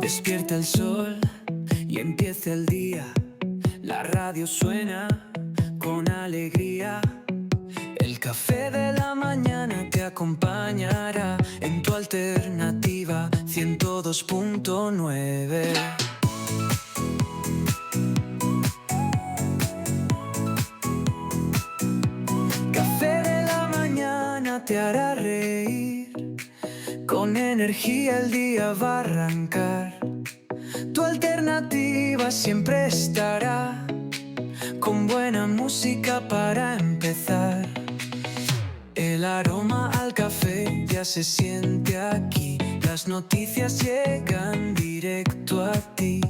Despierta el sol y empieza el día. La radio suena con alegría. El café de la mañana te acompañará en tu alternativa 102.9. Café de la mañana te hará reír. Con energía el día va a arrancar. Tu alternativa siempre estará, con buena música para empezar. El aroma al café ya se siente aquí. Las noticias llegan directo a ti.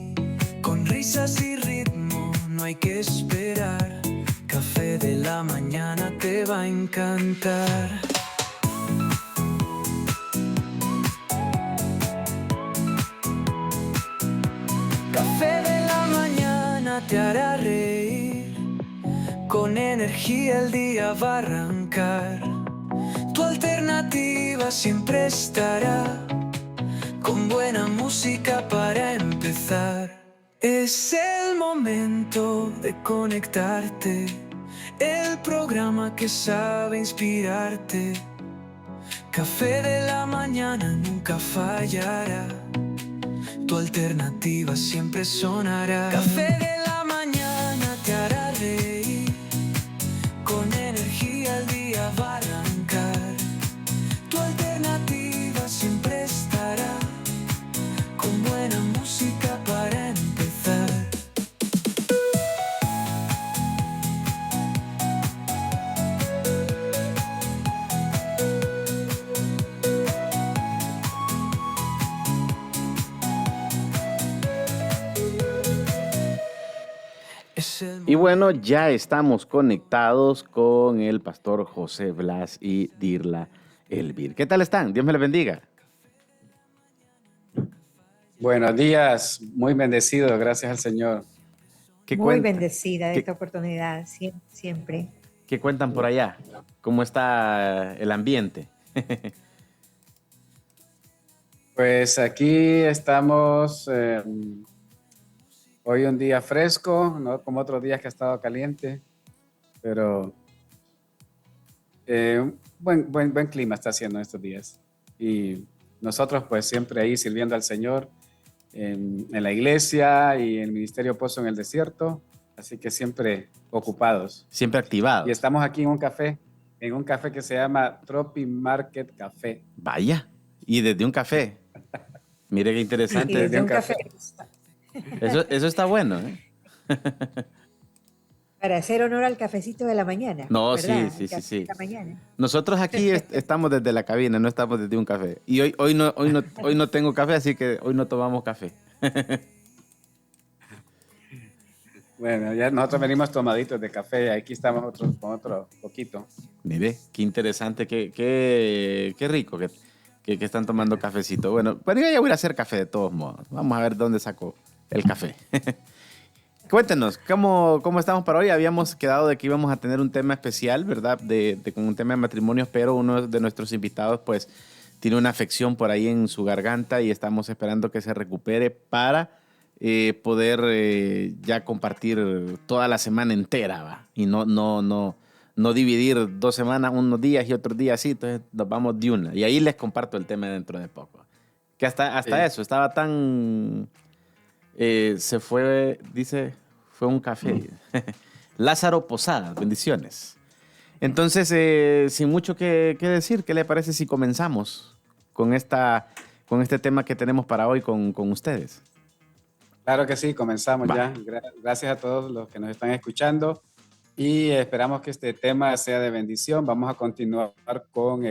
Con risas y ritmo no hay que esperar. Café de la mañana te va a encantar. Café de la mañana te hará reír. Con energía el día va a arrancar. Tu alternativa siempre estará, con buena música para empezar. Es el momento de conectarte. El programa que sabe inspirarte. Café de la mañana nunca fallará. Tu alternativa siempre sonará. Café de la mañana te hará reír. Con energía el día va a arrancar. Tu alternativa siempre estará, con buena música para empezar. Y bueno, ya estamos conectados con el pastor José Blas y Dirla Elvir. ¿Qué tal están? Dios me les bendiga. Buenos días, muy bendecido, gracias al Señor. Muy bendecida de esta oportunidad, siempre. ¿Qué cuentan por allá? ¿Cómo está el ambiente? Pues aquí estamos, hoy un día fresco, no como otros días que ha estado caliente, pero buen clima está haciendo estos días. Y nosotros pues siempre ahí sirviendo al Señor en la iglesia y en el Ministerio Pozo en el Desierto, así que siempre ocupados. Siempre activados. Y estamos aquí en un café que se llama Tropi Market Café. Vaya, y desde un café. Mire qué interesante. Y desde un café. Eso está bueno, ¿eh? Para hacer honor al cafecito de la mañana. No, ¿verdad? sí. De la mañana. Nosotros aquí estamos desde la cabina, no estamos desde un café. Y hoy no tengo café, así que hoy no tomamos café. Bueno, ya nosotros venimos tomaditos de café, aquí estamos con otro poquito. Mire, qué interesante, qué rico que están tomando cafecito. Bueno, pero yo ya voy a hacer café de todos modos. Vamos a ver dónde saco el café. Cuéntenos, ¿cómo estamos para hoy? Habíamos quedado de que íbamos a tener un tema especial, ¿verdad? Con un tema de matrimonios, pero uno de nuestros invitados, pues, tiene una afección por ahí en su garganta y estamos esperando que se recupere para poder ya compartir toda la semana entera, ¿va? Y no dividir 2 semanas, unos días y otros días así, entonces nos vamos de una. Y ahí les comparto el tema dentro de poco. Que hasta Sí. eso, estaba tan... se fue, dice, fue un café. Lázaro Posada, bendiciones. Entonces, sin mucho que decir, ¿qué le parece si comenzamos con este tema que tenemos para hoy con ustedes? Claro que sí, comenzamos ya. Gracias a todos los que nos están escuchando y esperamos que este tema sea de bendición. Vamos a continuar con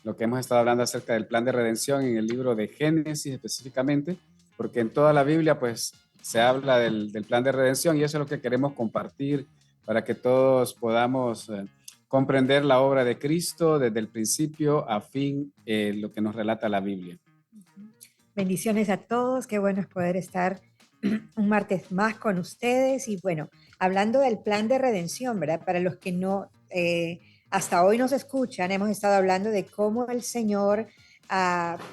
lo que hemos estado hablando acerca del plan de redención en el libro de Génesis específicamente, porque en toda la Biblia pues se habla del plan de redención y eso es lo que queremos compartir para que todos podamos comprender la obra de Cristo desde el principio a fin, lo que nos relata la Biblia. Bendiciones a todos, qué bueno es poder estar un martes más con ustedes y bueno, hablando del plan de redención, ¿verdad? Para los que no, hasta hoy nos escuchan, hemos estado hablando de cómo el Señor,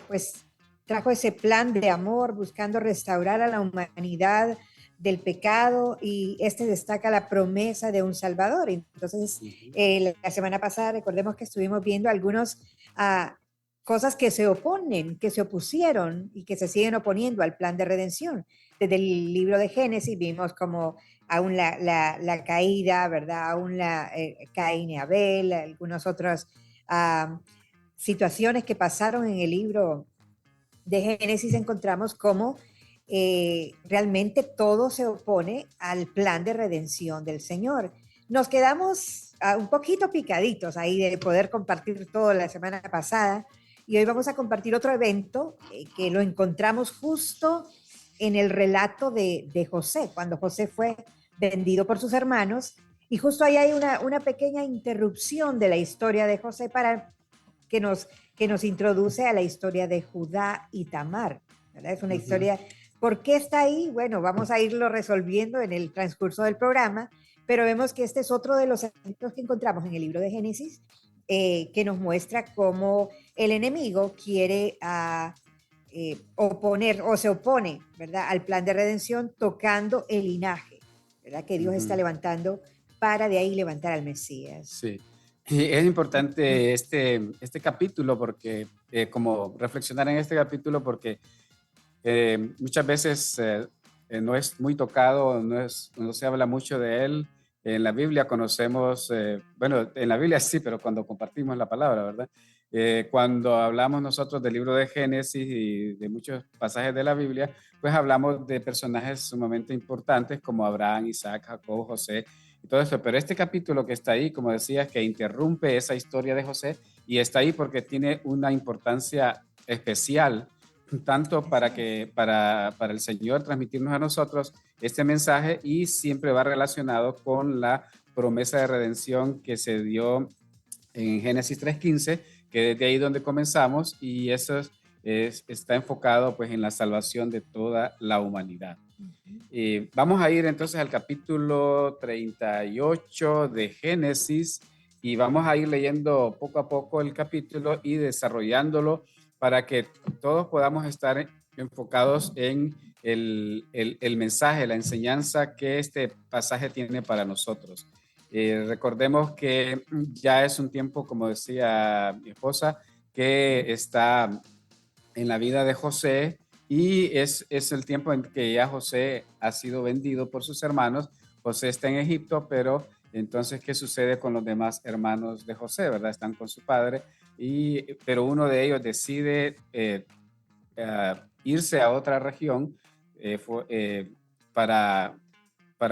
pues trajo ese plan de amor buscando restaurar a la humanidad del pecado y este destaca la promesa de un Salvador. Entonces, la semana pasada recordemos que estuvimos viendo algunos cosas que se oponen, que se opusieron y que se siguen oponiendo al plan de redención. Desde el libro de Génesis vimos como aún la caída, ¿verdad? Aún Caín y Abel, algunas otras situaciones que pasaron en el libro de Génesis, encontramos cómo realmente todo se opone al plan de redención del Señor. Nos quedamos un poquito picaditos ahí de poder compartir todo la semana pasada y hoy vamos a compartir otro evento que lo encontramos justo en el relato de José, cuando José fue vendido por sus hermanos, y justo ahí hay una pequeña interrupción de la historia de José para que nos introduce a la historia de Judá y Tamar, ¿verdad? Es una historia. ¿Por qué está ahí? Bueno, vamos a irlo resolviendo en el transcurso del programa, pero vemos que este es otro de los eventos que encontramos en el libro de Génesis, que nos muestra cómo el enemigo quiere oponer o se opone, ¿verdad?, al plan de redención, tocando el linaje, ¿verdad?, que Dios está levantando para de ahí levantar al Mesías. Sí. Y es importante este capítulo porque, como reflexionar en este capítulo, porque muchas veces no es muy tocado, no se habla mucho de él. En la Biblia conocemos, bueno, en la Biblia sí, pero cuando compartimos la palabra, ¿verdad? Cuando hablamos nosotros del libro de Génesis y de muchos pasajes de la Biblia, pues hablamos de personajes sumamente importantes como Abraham, Isaac, Jacob, José y todo eso. Pero este capítulo que está ahí, como decías, que interrumpe esa historia de José y está ahí porque tiene una importancia especial tanto para el Señor transmitirnos a nosotros este mensaje, y siempre va relacionado con la promesa de redención que se dio en Génesis 3:15, que es de ahí donde comenzamos, y eso está enfocado pues en la salvación de toda la humanidad. Vamos a ir entonces al capítulo 38 de Génesis y vamos a ir leyendo poco a poco el capítulo y desarrollándolo para que todos podamos estar enfocados en el mensaje, la enseñanza que este pasaje tiene para nosotros. Recordemos que ya es un tiempo, como decía mi esposa, que está en la vida de José, y es el tiempo en que ya José ha sido vendido por sus hermanos. José está en Egipto, pero entonces, ¿qué sucede con los demás hermanos de José, verdad? Están con su padre, pero uno de ellos decide irse a otra región para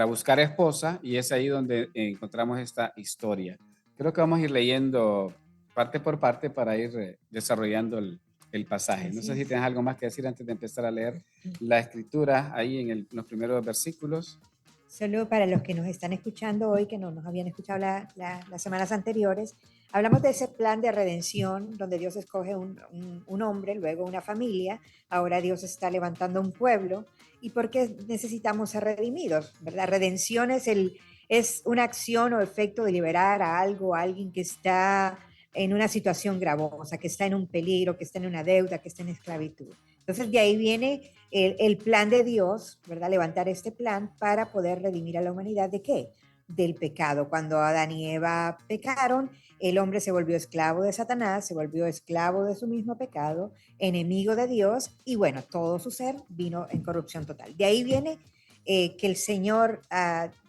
buscar esposa, y es ahí donde encontramos esta historia. Creo que vamos a ir leyendo parte por parte para ir desarrollando el pasaje. No sé si tienes algo más que decir antes de empezar a leer la escritura ahí en los primeros versículos. Solo para los que nos están escuchando hoy, que no nos habían escuchado las semanas anteriores, hablamos de ese plan de redención donde Dios escoge un hombre, luego una familia, ahora Dios está levantando un pueblo. ¿Y por qué necesitamos ser redimidos? ¿Verdad? Redención es una acción o efecto de liberar a algo, a alguien que está en una situación gravosa, que está en un peligro, que está en una deuda, que está en esclavitud. Entonces de ahí viene el plan de Dios, ¿verdad? Levantar este plan para poder redimir a la humanidad ¿de qué? Del pecado. Cuando Adán y Eva pecaron, el hombre se volvió esclavo de Satanás, se volvió esclavo de su mismo pecado, enemigo de Dios, y bueno, todo su ser vino en corrupción total. De ahí viene que el Señor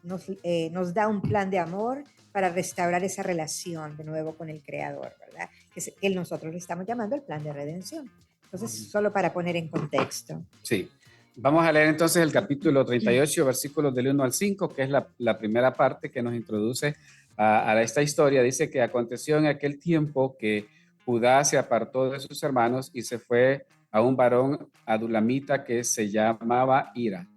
nos da un plan de amor para restaurar esa relación de nuevo con el Creador, ¿verdad? Que nosotros le estamos llamando el plan de redención. Entonces, solo para poner en contexto. Sí. Vamos a leer entonces el capítulo 38, versículos del 1 al 5, que es la primera parte que nos introduce a esta historia. Dice que aconteció en aquel tiempo que Judá se apartó de sus hermanos y se fue a un varón adulamita que se llamaba Ira.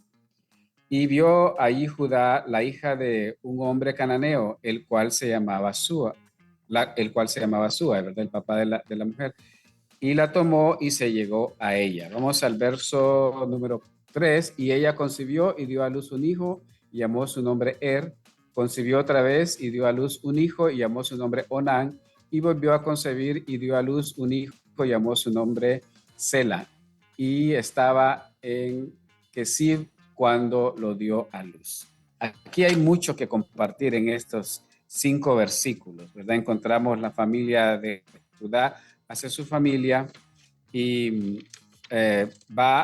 Y vio allí Judá la hija de un hombre cananeo, el cual se llamaba Súa, ¿verdad? El papá de la mujer. Y la tomó y se llegó a ella. Vamos al verso número 3. Y ella concibió y dio a luz un hijo y llamó su nombre Concibió otra vez y dio a luz un hijo y llamó su nombre Onán. Y volvió a concebir y dio a luz un hijo y llamó su nombre Sela. y estaba en Kesib cuando lo dio a luz. Aquí hay mucho que compartir en estos 5 versículos, ¿verdad? Encontramos la familia de Judá, hace su familia y va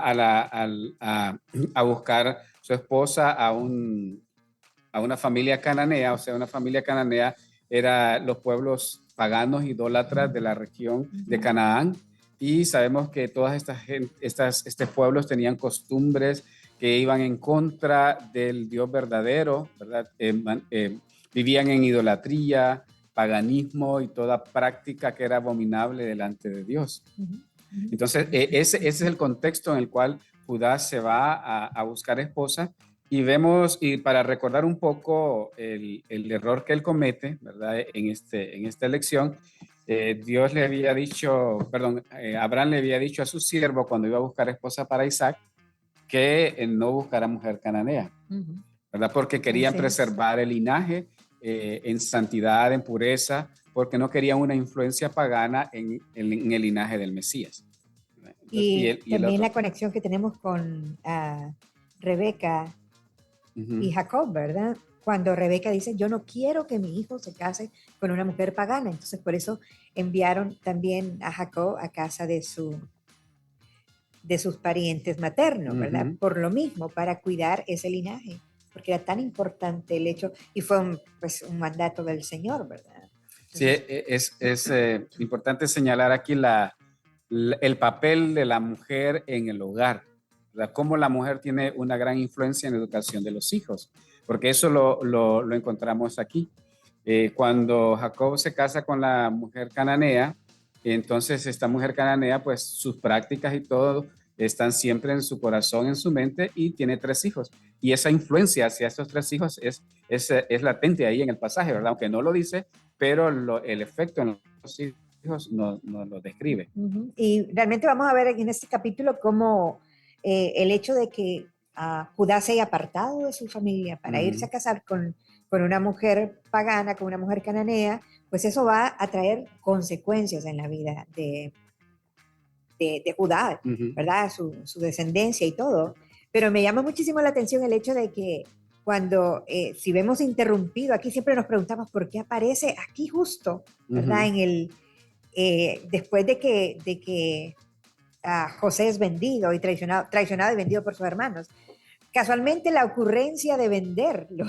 a buscar su esposa a una familia cananea, o sea, una familia cananea era los pueblos paganos idólatras de la región de Canaán, y sabemos que todas estos pueblos tenían costumbres que iban en contra del Dios verdadero, ¿verdad? Vivían en idolatría, paganismo y toda práctica que era abominable delante de Dios. Entonces, ese es el contexto en el cual Judá se va a buscar esposa, y vemos, y para recordar un poco el error que él comete, ¿verdad? En esta elección, Dios le había dicho, perdón, Abraham le había dicho a su siervo cuando iba a buscar esposa para Isaac, que no buscara mujer cananea, ¿verdad? Porque querían preservar el linaje en santidad, en pureza, porque no querían una influencia pagana en el linaje del Mesías. Entonces, y también la conexión que tenemos con Rebeca y Jacob, ¿verdad? Cuando Rebeca dice, yo no quiero que mi hijo se case con una mujer pagana, entonces por eso enviaron también a Jacob a casa de sus parientes maternos, ¿verdad? Por lo mismo, para cuidar ese linaje, porque era tan importante el hecho, y fue un mandato del Señor, ¿verdad? Entonces, sí, es importante señalar aquí el papel de la mujer en el hogar, ¿verdad? Cómo la mujer tiene una gran influencia en la educación de los hijos, porque eso lo encontramos aquí. Cuando Jacob se casa con la mujer cananea, entonces esta mujer cananea, pues sus prácticas y todo están siempre en su corazón, en su mente, y tiene 3 hijos. Y esa influencia hacia estos 3 hijos es latente ahí en el pasaje, ¿verdad? Aunque no lo dice, pero el efecto en los hijos no lo describe. Y realmente vamos a ver en este capítulo cómo el hecho de que Judá se haya apartado de su familia para irse a casar con una mujer pagana, con una mujer cananea, pues eso va a traer consecuencias en la vida de Judá, ¿verdad? Su descendencia y todo. Pero me llama muchísimo la atención el hecho de que cuando, si vemos interrumpido, aquí siempre nos preguntamos por qué aparece aquí justo, ¿verdad? Después de que José es vendido y traicionado y vendido por sus hermanos. Casualmente la ocurrencia de venderlo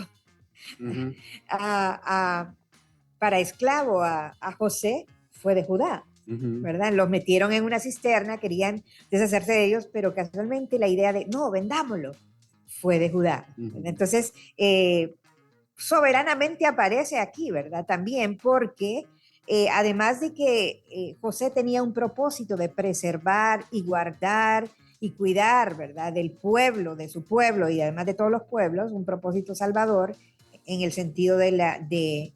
para esclavo a José fue de Judá, ¿verdad? Los metieron en una cisterna, querían deshacerse de ellos, pero casualmente la idea de, no, vendámoslo, fue de Judá. Entonces, soberanamente aparece aquí, ¿verdad? También porque además de que José tenía un propósito de preservar y guardar y cuidar, ¿verdad? Del pueblo, de su pueblo y además de todos los pueblos, un propósito salvador en el sentido de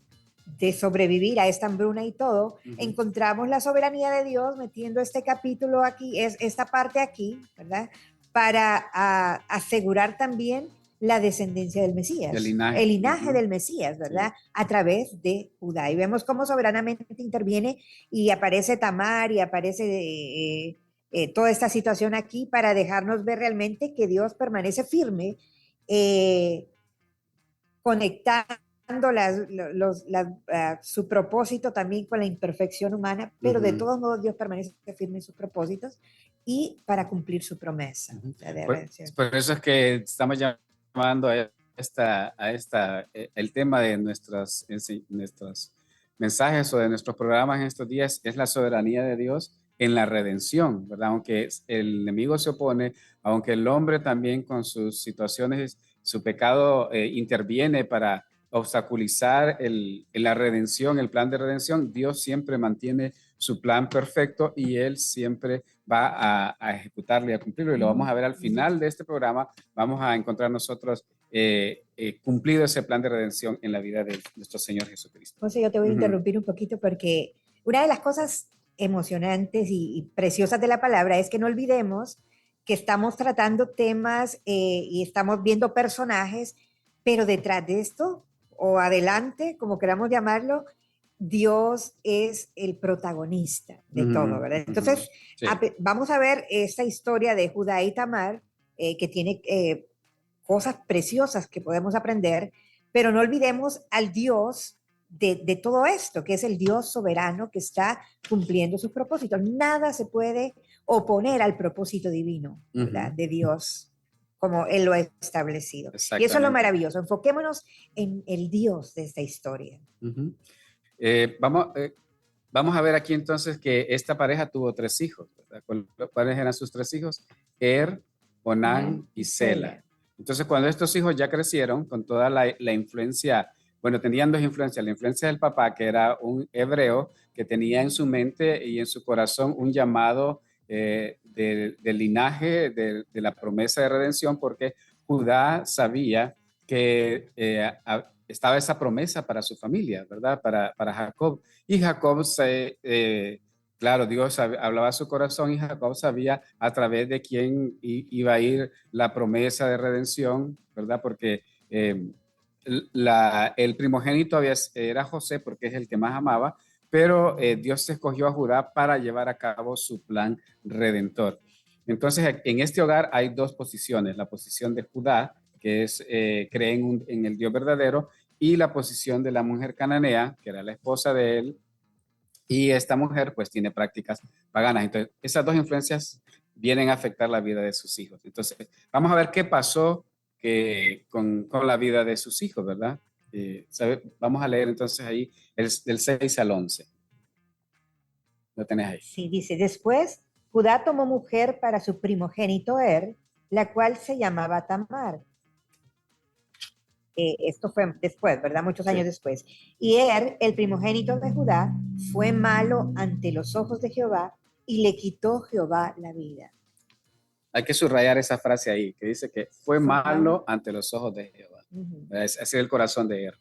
sobrevivir a esta hambruna y todo, encontramos la soberanía de Dios metiendo este capítulo aquí, esta parte aquí, ¿verdad? Para asegurar también la descendencia del Mesías, el linaje del Mesías, ¿verdad? Sí. A través de Judá. Y vemos cómo soberanamente interviene y aparece Tamar y aparece toda esta situación aquí para dejarnos ver realmente que Dios permanece firme, conectando su propósito también con la imperfección humana, pero de todos modos Dios permanece firme en sus propósitos y para cumplir su promesa. Por eso es que estamos llamando a el tema de nuestros mensajes o de nuestros programas en estos días es la soberanía de Dios en la redención, ¿verdad? Aunque el enemigo se opone, aunque el hombre también con sus situaciones, su pecado interviene para obstaculizar la redención, el plan de redención, Dios siempre mantiene su plan perfecto y Él siempre va a ejecutarlo y a cumplirlo. Y lo vamos a ver al final de este programa. Vamos a encontrar nosotros cumplido ese plan de redención en la vida de nuestro Señor Jesucristo. José, yo te voy a interrumpir un poquito porque una de las cosas emocionantes y preciosas de la palabra es que no olvidemos que estamos tratando temas y estamos viendo personajes, pero detrás de esto, o adelante, como queramos llamarlo, Dios es el protagonista de todo, ¿verdad? Entonces, Sí, vamos a ver esta historia de Judá y Tamar, que tiene cosas preciosas que podemos aprender, pero no olvidemos al Dios de todo esto, que es el Dios soberano que está cumpliendo sus propósitos. Nada se puede oponer al propósito divino, ¿verdad? De Dios, como Él lo ha establecido. Y eso es lo exactamente. maravilloso. Enfoquémonos en el Dios de esta historia. Ujú. Vamos a ver aquí entonces que esta pareja tuvo 3 hijos, ¿verdad? ¿Cuáles eran sus 3 hijos? Er, Onán y Sela. Entonces, cuando estos hijos ya crecieron con toda la influencia, bueno, tenían 2 influencias, la influencia del papá, que era un hebreo, que tenía en su mente y en su corazón un llamado del linaje de la promesa de redención, porque Judá sabía que estaba esa promesa para su familia, ¿verdad? Para Jacob. Y Jacob claro, Dios hablaba a su corazón y Jacob sabía a través de quién iba a ir la promesa de redención, ¿verdad? Porque el primogénito era José porque es el que más amaba, pero Dios escogió a Judá para llevar a cabo su plan redentor. Entonces, en este hogar hay 2 posiciones, la posición de Judá, que es cree en el Dios verdadero, y la posición de la mujer cananea, que era la esposa de él, y esta mujer pues tiene prácticas paganas. Entonces, esas 2 influencias vienen a afectar la vida de sus hijos. Entonces, vamos a ver qué pasó con la vida de sus hijos, ¿verdad? Vamos a leer entonces ahí del 6 al 11. Lo tenés ahí. Sí, dice, después Judá tomó mujer para su primogénito Er, la cual se llamaba Tamar. Esto fue después, ¿verdad? Muchos Sí. años después. Y Er, el primogénito de Judá, fue malo ante los ojos de Jehová y le quitó Jehová la vida. Hay que subrayar esa frase ahí, que dice que fue malo ante los ojos de Jehová. Ese es el corazón de Er.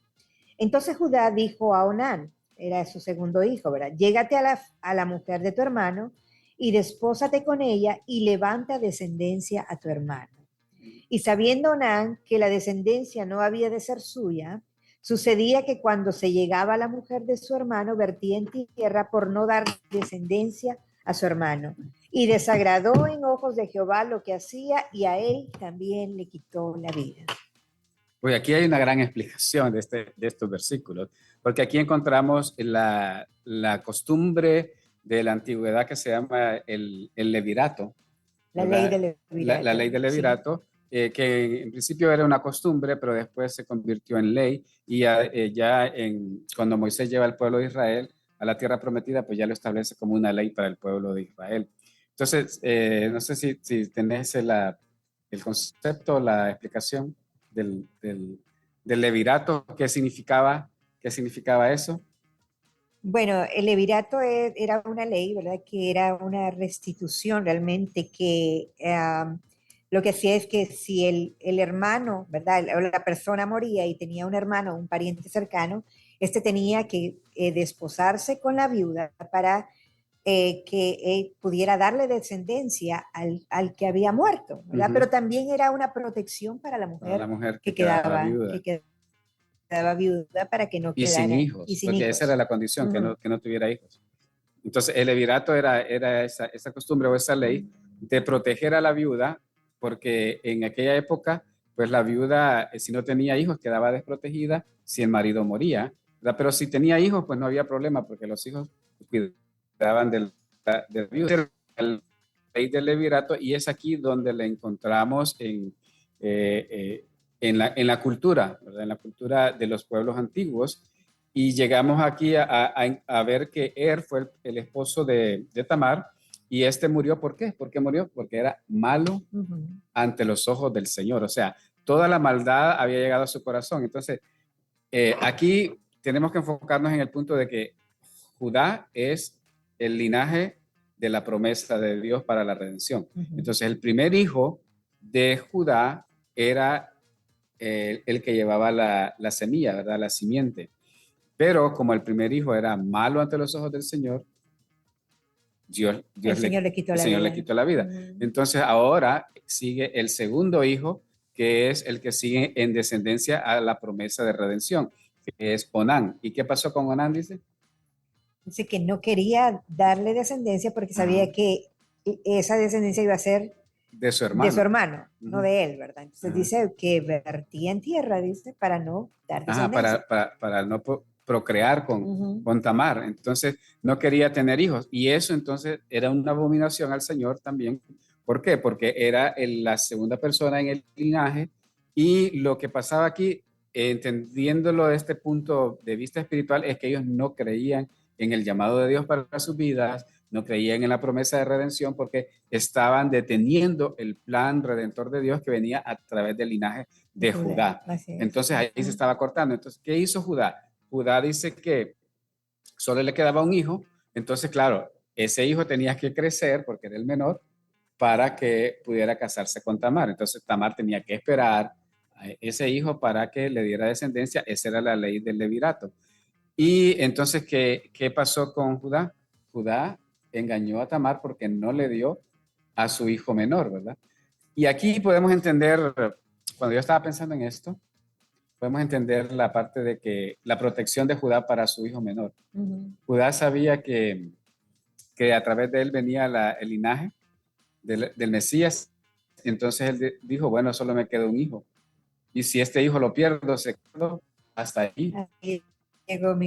Entonces Judá dijo a Onán, era su segundo hijo, ¿verdad? Llégate a la mujer de tu hermano y despósate con ella y levanta descendencia a tu hermano. Y sabiendo Onán que la descendencia no había de ser suya, sucedía que cuando se llegaba a la mujer de su hermano, vertía en tierra por no dar descendencia a su hermano. Y desagradó en ojos de Jehová lo que hacía y a él también le quitó la vida. Pues aquí hay una gran explicación de estos versículos, porque aquí encontramos la costumbre de la antigüedad que se llama el levirato, La ley ¿verdad? del levirato. La ley del Sí. levirato, que en principio era una costumbre, pero después se convirtió en ley y cuando Moisés lleva al pueblo de Israel a la tierra prometida, pues ya lo establece como una ley para el pueblo de Israel. Entonces, no sé si tenés el concepto, la explicación del levirato, qué significaba eso. Bueno, el levirato era una ley, ¿verdad? Que era una restitución realmente que lo que hacía es que si el hermano, ¿verdad? O la persona moría y tenía un hermano, un pariente cercano, este tenía que desposarse con la viuda para que pudiera darle descendencia al que había muerto, ¿verdad? Pero también era una protección para la Para la mujer mujer que que quedaba viuda. quedaba viuda para que no Y sin quedara, y hijos, sin porque esa era hijos. la condición, Ujú. que no tuviera hijos. Entonces, el levirato era esa costumbre o esa ley de proteger a la viuda, porque en aquella época, pues la viuda, si no tenía hijos, quedaba desprotegida si el marido moría, ¿verdad? Pero si tenía hijos, pues no había problema, porque los hijos cuidaban de la viuda. La ley del levirato, y es aquí donde la encontramos eh, eh, en la cultura, ¿verdad? En la cultura de los pueblos antiguos. Y llegamos aquí a ver que Er fue el esposo de Tamar y este murió. ¿Por qué? ¿Por qué murió? Porque era malo Ujú. ante los ojos del Señor. O sea, toda la maldad había llegado a su corazón. Entonces, aquí tenemos que enfocarnos en el punto de que Judá es el linaje de la promesa de Dios para la redención. Ujú. Entonces, el primer hijo de Judá era el que llevaba la semilla, ¿verdad? La simiente. Pero como el primer hijo era malo ante los ojos del Señor, El Señor le quitó el la Señor le vida. quitó la vida. Mm. Entonces ahora sigue el segundo hijo, que es el que sigue en descendencia a la promesa de redención, que es Onán. ¿Y qué pasó con Onán, dice? Dice que no quería darle descendencia porque sabía Ajá. que esa descendencia iba a ser De su de su hermano. hermano, no Ujú. de él, ¿verdad? Entonces Ajá. dice que vertía en tierra, dice, para no dar Ajá, descendencia. para no procrear Ujú. con Tamar. Entonces, no quería tener hijos. Y eso entonces era una abominación al Señor también. ¿Por qué? Porque era la segunda persona en el linaje. Y lo que pasaba aquí, entendiéndolo de este punto de vista espiritual, es que ellos no creían en el llamado de Dios para sus vidas, no creían en la promesa de redención porque estaban deteniendo el plan redentor de Dios que venía a través del linaje De de Judá, Judá. así es. Entonces ahí se Ujú. estaba cortando. Entonces, ¿qué hizo Judá? Judá dice que solo le quedaba un hijo. Entonces, claro, ese hijo tenía que crecer porque era el menor para que pudiera casarse con Tamar. Entonces, Tamar tenía que esperar a ese hijo para que le diera descendencia. Esa era la ley del levirato. Y entonces, ¿qué pasó con Judá? Judá engañó a Tamar porque no le dio a su hijo menor, ¿verdad? Y aquí podemos entender, cuando yo estaba pensando en esto, podemos entender la parte de que la protección de Judá para su hijo menor. Ujú. Judá sabía que a través de él venía el linaje del Mesías. Entonces él dijo, bueno, solo me queda un hijo. Y si este hijo lo pierdo, se quedó hasta ahí. Ahí llegó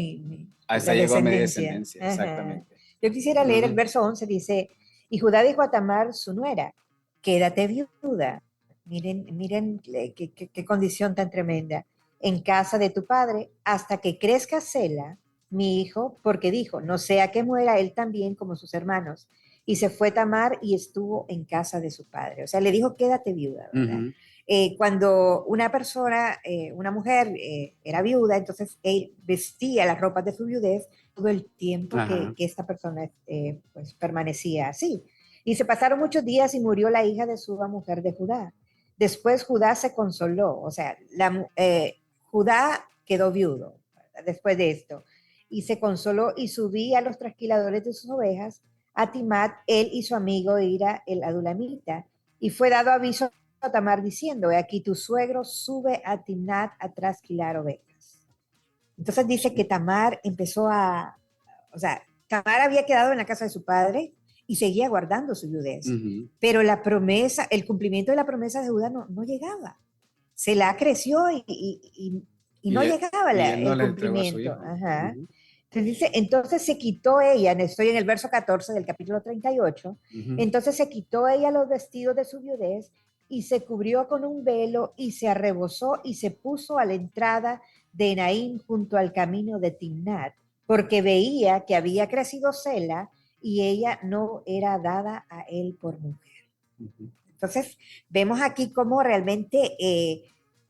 Hasta la llegó a mi descendencia. descendencia, Ajá. exactamente. Yo quisiera leer el Ujú. verso 11, dice, y Judá dijo a Tamar, su nuera, quédate viuda. Miren, miren qué condición tan tremenda. En casa de tu padre, hasta que crezca Sela, mi hijo, porque dijo, no sea que muera él también como sus hermanos. Y se fue Tamar y estuvo en casa de su padre. O sea, le dijo, quédate viuda, ¿verdad? Ujú. Cuando una persona, una mujer era viuda, entonces él vestía las ropas de su viudez todo el tiempo Ajá. que esta persona pues, permanecía así. Y se pasaron muchos días y murió la hija de su mujer de Judá. Después Judá se consoló, o sea, Judá quedó viudo, ¿verdad? Después de esto. Y se consoló y subía a los trasquiladores de sus ovejas, a Timat, él y su amigo Ira el adulamita. Y fue dado aviso a Tamar diciendo, he aquí tu suegro sube a Timnat a trasquilar ovejas. Entonces dice que Tamar empezó o sea, Tamar había quedado en la casa de su padre y seguía guardando su viudez, Ujú. pero la promesa, el cumplimiento de la promesa de Judá no llegaba. Se la creció y no Y, llegaba y él no el le entregó a su cumplimiento. hijo. Ajá. Ujú. Entonces dice, entonces se quitó ella, estoy en el verso 14 del capítulo 38, Ujú. entonces se quitó ella los vestidos de su viudez y se cubrió con un velo y se arrebozó y se puso a la entrada de Naín junto al camino de Timnat, porque veía que había crecido Sela y ella no era dada a él por mujer. Ujú. Entonces, vemos aquí cómo realmente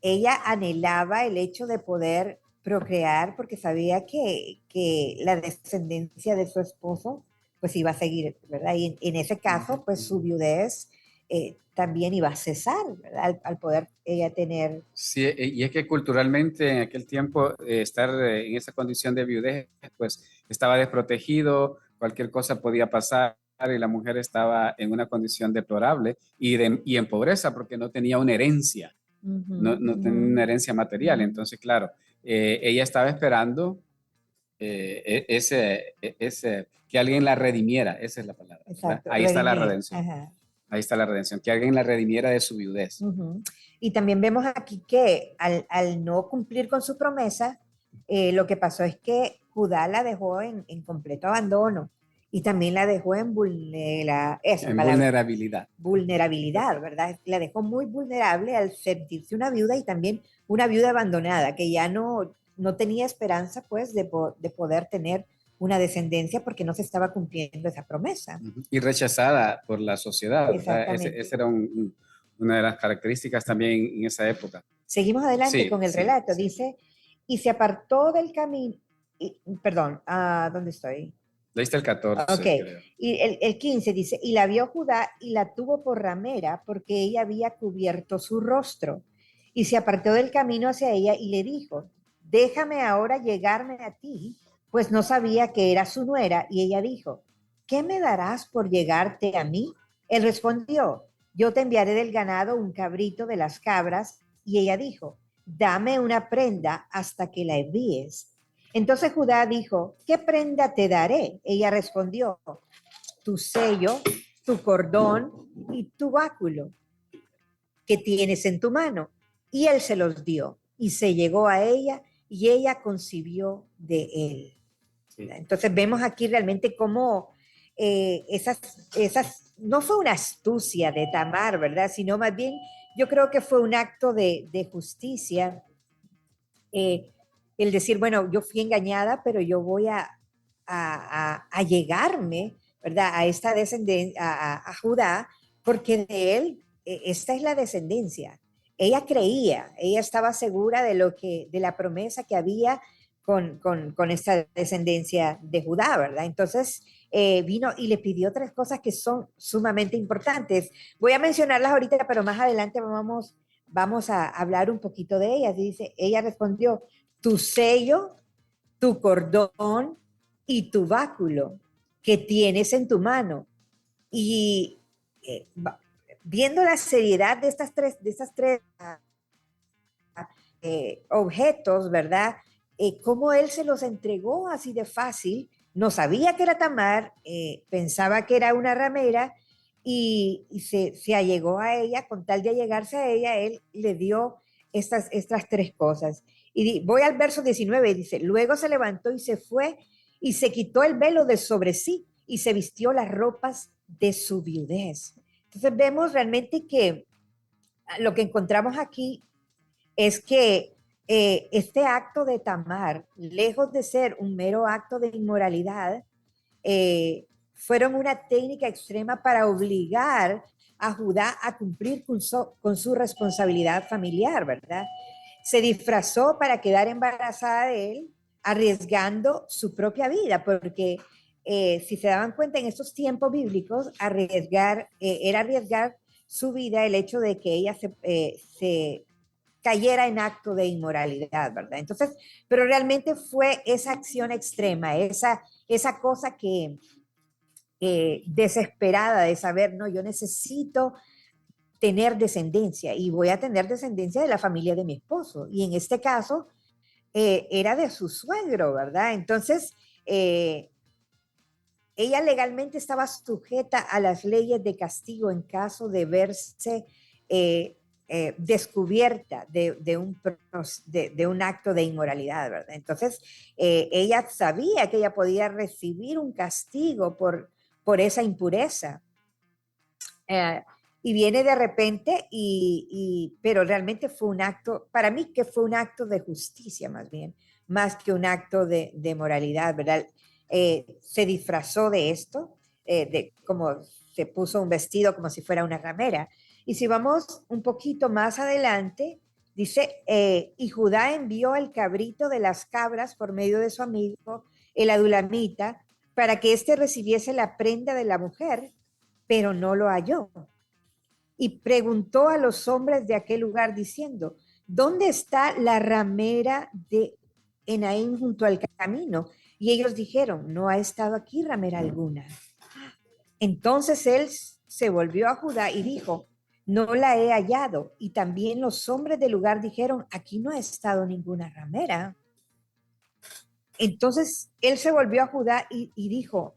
ella anhelaba el hecho de poder procrear porque sabía que la descendencia de su esposo pues iba a seguir, ¿verdad? Y en ese caso, pues su Ujú. viudez también iba a cesar, ¿verdad? Al poder ella tener... Sí, y es que culturalmente en aquel tiempo estar en esa condición de viudez, pues estaba desprotegido, cualquier cosa podía pasar y la mujer estaba en una condición deplorable y en pobreza porque no tenía una herencia, Uh no, -huh, no uh tenía una -huh, herencia uh material. -huh. Entonces, claro, ella estaba esperando que alguien la redimiera, esa es la palabra, ¿verdad? Exacto, Ahí está la redimir. redención, Ajá. ahí está la redención, que alguien la redimiera de su viudez. Ujú. Y también vemos aquí que al no cumplir con su promesa, lo que pasó es que Judá la dejó en completo abandono y también la dejó en esa En palabra, vulnerabilidad. vulnerabilidad, ¿verdad? La dejó muy vulnerable al sentirse una viuda y también una viuda abandonada, que ya no tenía esperanza, pues, de poder tener una descendencia porque no se estaba cumpliendo esa promesa. Ujú. Y rechazada por la sociedad, ¿verdad? Ese Exactamente. era una de las características también en esa época. Seguimos adelante Sí, con el sí. relato. Dice, y se apartó del camino, perdón, ¿dónde estoy? Leíste el Ok, 14, creo. y el 15 dice, y la vio Judá y la tuvo por ramera porque ella había cubierto su rostro. Y se apartó del camino hacia ella y le dijo, déjame ahora llegarme a ti, pues no sabía que era su nuera. Y ella dijo, ¿qué me darás por llegarte a mí? Él respondió, yo te enviaré del ganado un cabrito de las cabras. Y ella dijo, dame una prenda hasta que la envíes. Entonces Judá dijo, ¿qué prenda te daré? Ella respondió, tu sello, tu cordón y tu báculo que tienes en tu mano. Y él se los dio y se llegó a ella y ella concibió de él. Sí. Entonces vemos aquí realmente cómo no fue una astucia de Tamar, ¿verdad? Sino más bien yo creo que fue un acto de justicia, el decir, bueno, yo fui engañada, pero yo voy a llegarme, ¿verdad? A esta descendencia, a Judá, porque de él, esta es la descendencia. Ella creía, ella estaba segura de de la promesa que había con esta descendencia de Judá, ¿verdad? Entonces vino y le pidió tres cosas que son sumamente importantes. Voy a mencionarlas ahorita, pero más adelante vamos a hablar un poquito de ellas. Dice, ella respondió, tu sello, tu cordón y tu báculo que tienes en tu mano. Y eh, viendo la seriedad de estas tres objetos, ¿verdad? Cómo él se los entregó así de fácil, no sabía que era Tamar, pensaba que era una ramera y se allegó a ella, con tal de allegarse a ella, él le dio estas tres cosas. Y voy al verso 19, dice, luego se levantó y se fue y se quitó el velo de sobre sí y se vistió las ropas de su viudez. Entonces vemos realmente que lo que encontramos aquí es que este acto de Tamar, lejos de ser un mero acto de inmoralidad, fueron una técnica extrema para obligar a Judá a cumplir con su responsabilidad familiar, ¿verdad? Se disfrazó para quedar embarazada de él, arriesgando su propia vida, porque si se daban cuenta en estos tiempos bíblicos, era arriesgar su vida el hecho de que ella se cayera en acto de inmoralidad, ¿verdad? Entonces, pero realmente fue esa acción extrema, esa cosa que desesperada de saber, no, yo necesito tener descendencia y voy a tener descendencia de la familia de mi esposo. Y en este caso, era de su suegro, ¿verdad? Entonces, ella legalmente estaba sujeta a las leyes de castigo en caso de verse descubierta de un acto de inmoralidad, ¿verdad? Entonces, ella sabía que ella podía recibir un castigo por esa impureza. Eh, y viene de repente, pero realmente fue un acto, para mí que fue un acto de justicia más bien, más que un acto de moralidad, ¿verdad? Se disfrazó de esto, como se puso un vestido como si fuera una ramera. Y si vamos un poquito más adelante, dice, y Judá envió el cabrito de las cabras por medio de su amigo, el adulamita, para que éste recibiese la prenda de la mujer, pero no lo halló. Y preguntó a los hombres de aquel lugar diciendo, ¿dónde está la ramera de Enaim junto al camino? Y ellos dijeron, no ha estado aquí ramera alguna. Entonces él se volvió a Judá y dijo, no la he hallado. Y también los hombres del lugar dijeron, aquí no ha estado ninguna ramera. Entonces él se volvió a Judá y dijo,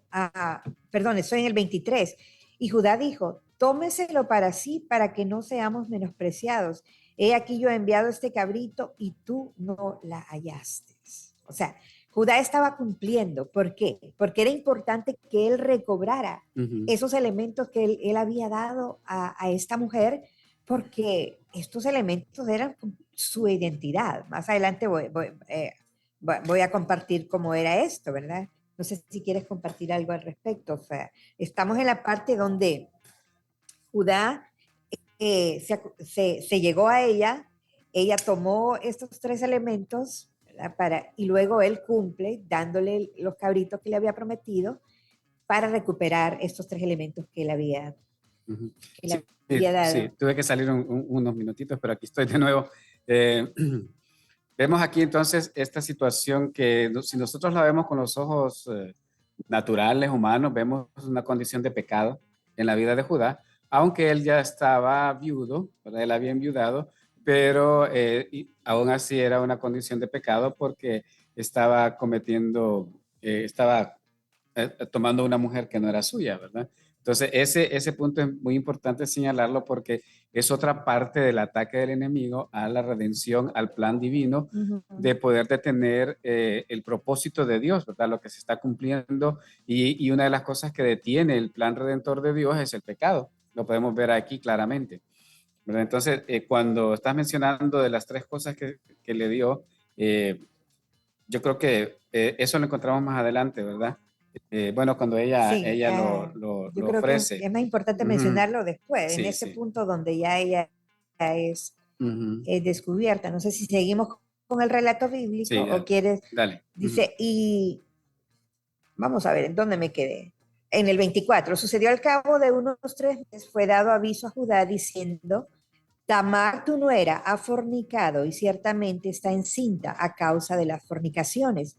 perdón, estoy en el 23, y Judá dijo, tómeselo para sí, para que no seamos menospreciados. He aquí yo he enviado este cabrito y tú no la hallaste. O sea, Judá estaba cumpliendo. ¿Por qué? Porque era importante que él recobrara esos elementos que él había dado a esta mujer, porque estos elementos eran su identidad. Más adelante voy a compartir cómo era esto, ¿verdad? No sé si quieres compartir algo al respecto. O sea, estamos en la parte donde Judá se llegó a ella tomó estos tres elementos, ¿verdad? Y luego él cumple dándole los cabritos que le había prometido para recuperar estos tres elementos que él había, que sí, le había dado. sí, tuve que salir unos minutitos, pero aquí estoy de nuevo. Vemos aquí entonces esta situación que si nosotros la vemos con los ojos naturales, humanos, vemos una condición de pecado en la vida de Judá, aunque él ya estaba viudo, ¿verdad? Él había enviudado, pero aún así era una condición de pecado porque estaba cometiendo, estaba tomando una mujer que no era suya, ¿verdad? Entonces, ese punto es muy importante señalarlo porque es otra parte del ataque del enemigo a la redención, al plan divino Ujú. de poder detener el propósito de Dios, ¿verdad? Lo que se está cumpliendo y una de las cosas que detiene el plan redentor de Dios es el pecado. Lo podemos ver aquí claramente, ¿verdad? Entonces, cuando estás mencionando de las tres cosas que le dio, eh, yo creo que eso lo encontramos más adelante, ¿verdad? Bueno, cuando Sí, ella yo lo creo que ofrece. es más importante Ujú. mencionarlo después, en Sí, ese sí. punto donde ya ella es Ujú. descubierta. No sé si seguimos con el relato bíblico Sí, o dale. quieres, Dale. Ujú. dice, y vamos a ver, ¿en dónde me quedé? En el 24, sucedió al cabo de unos 3 meses, fue dado aviso a Judá diciendo, Tamar tu nuera ha fornicado y ciertamente está encinta a causa de las fornicaciones.